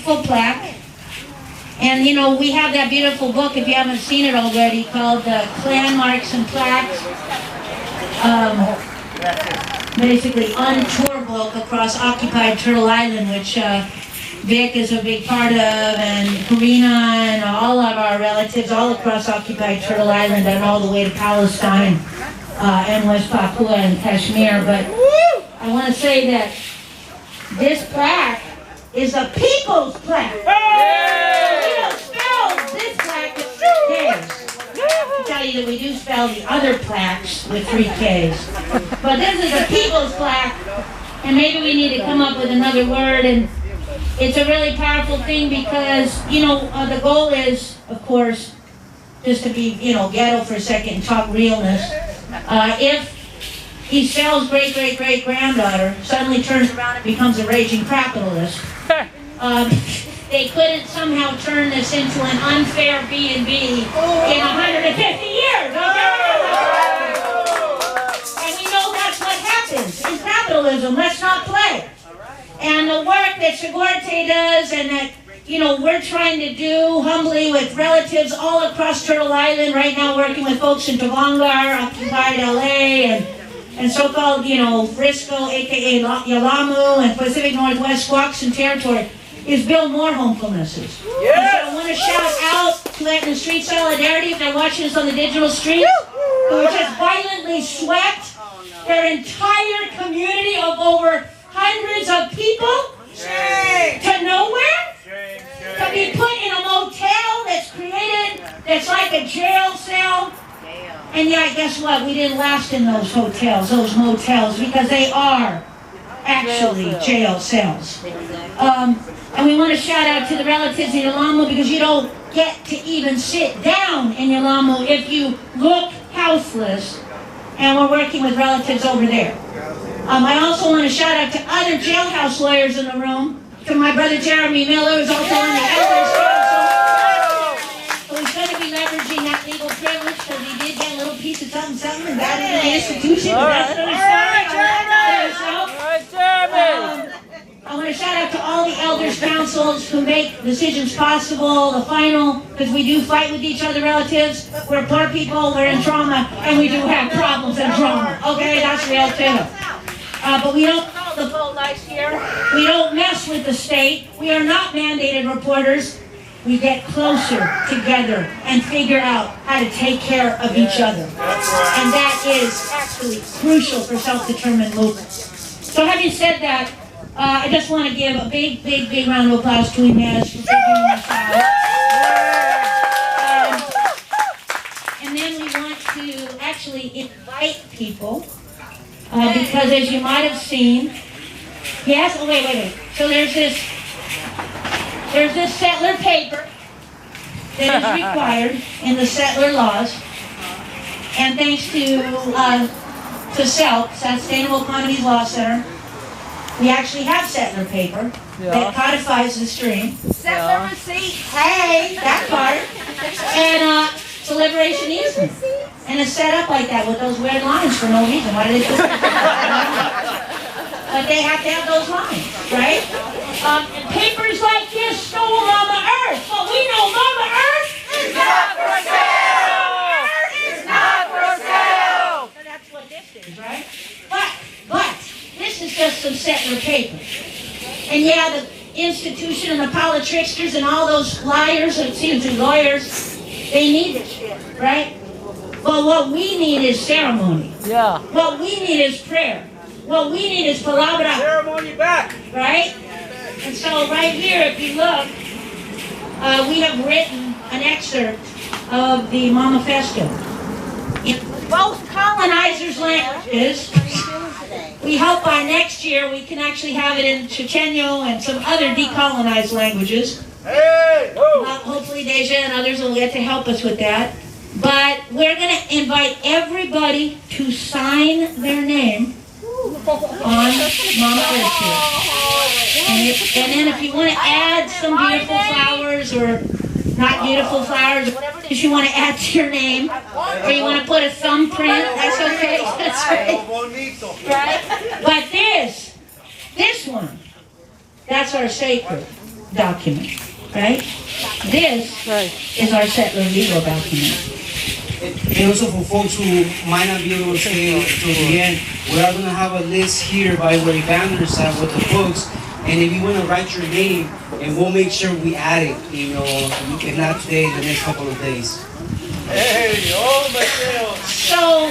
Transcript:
full plaque. And you know, we have that beautiful book, if you haven't seen it already, called Clan Marks and Plaques. Basically on tour book across occupied Turtle Island, which Vic is a big part of, and Karina and all of our relatives all across occupied Turtle Island and all the way to Palestine and West Papua and Kashmir. But I want to say that this plaque is a people's plaque. We don't spell this plaque with 3 Ks. I tell you that we do spell the other plaques with 3 Ks. But this is a people's plaque, and maybe we need to come up with another word. And it's a really powerful thing because, you know, the goal is, of course, just to be, you know, ghetto for a second and talk realness. If Estelle's great-great-great-granddaughter suddenly turns around and becomes a raging capitalist, they couldn't somehow turn this into an unfair B&B in 150 years, okay? And we know that's what happens in capitalism. Let's not play. And the work that Sigorte does and that, you know, we're trying to do humbly with relatives all across Turtle Island, right now working with folks in Togongar, occupied LA, and so-called, you know, Frisco, aka Yalamu, and Pacific Northwest Squaxin territory, is build more homefullnesses. Yes. So I want to shout out to Latin Street Solidarity if they're watching us on the digital streets, who just violently swept their entire community of over hundreds of people to nowhere, to be put in a motel that's created, that's like a jail cell. And yeah, guess what? We didn't last in those hotels, those motels, because they are actually jail cells. And we want to shout out to the relatives in Yalamu, because you don't get to even sit down in Yalamu if you look houseless. And we're working with relatives over there. I also want to shout out to other jailhouse lawyers in the room, to my brother Jeremy Miller, who's also on the Elders Council. So he's going to be leveraging that legal privilege because he did get a little piece of something and got into the institution. That's another story. I want to shout out to all the Elders Councils who make decisions possible, the final, because we do fight with each other, relatives. We're poor people, we're in trauma, and we do have problems and drama. Okay, that's real too. But we don't call the vote lights here. We don't mess with the state. We are not mandated reporters. We get closer together and figure out how to take care of each other. And that is actually crucial for self-determined movements. So having said that, I just want to give a big round of applause to Inez for figuring this out. And then we want to actually invite people. Because as you might have seen, yes, oh wait. So there's this settler paper that is required in the settler laws, and thanks to SELP, Sustainable Economies Law Center, we actually have settler paper that codifies the stream. Settler receipt, hey, that part, and it's a liberation easement. And it's set up like that with those weird lines for no reason. Why do they do that? But they have to have those lines, right? And papers like this stole Mama Earth. But we know Mama Earth is not for sale! It's not for sale! So that's what this is, right? But this is just some settler paper. And yeah, the institution and the politricksters and all those liars, it seems to lawyers, they need this shit, right? But what we need is ceremony. Yeah. What we need is prayer. What we need is palabra. Ceremony back. Right? And so right here, if you look, we have written an excerpt of the Manifesto. In both colonizers' languages. We hope by next year we can actually have it in Chochenyo and some other decolonized languages. Hey! Hopefully Deja and others will get to help us with that. But we're going to invite everybody to sign their name on Mama Earth here. And then if you want to add some beautiful flowers or not beautiful flowers, or whatever it is you want to add to your name, or you want to put a thumbprint, that's okay. That's right. Right? But this one, that's our sacred. document, right? This is our settler legal document. And also for folks who might not be able to stay until the end, we are going to have a list here by where the banners are with the books. And if you want to write your name, and we'll make sure we add it, you know, if not today, the next couple of days. So